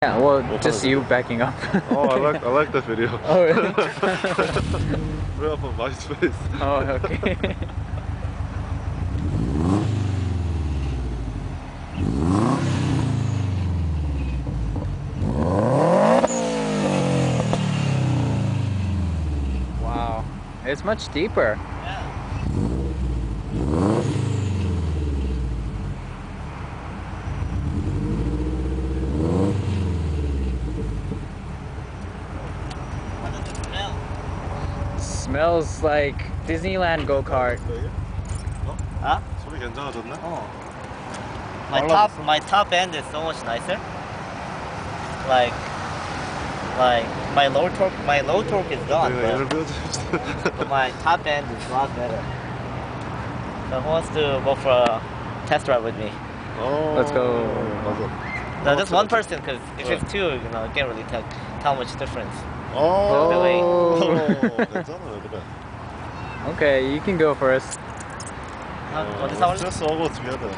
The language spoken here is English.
Yeah, well, just you backing up. Oh, I like that video. Oh, really? We're up on MySpace. Oh, okay. Wow, it's much deeper. Smells like Disneyland go-kart. Huh? 소리 괜찮아졌나? My top end is so much nicer. Like my low torque is gone, but my top end is a lot better. So who wants to go for a test drive with me? Oh, Let's go. No, just one person, because if it's two, you can't really tell much difference. 괜찮아요, 그래. Okay, you can go first. Let's just all go together.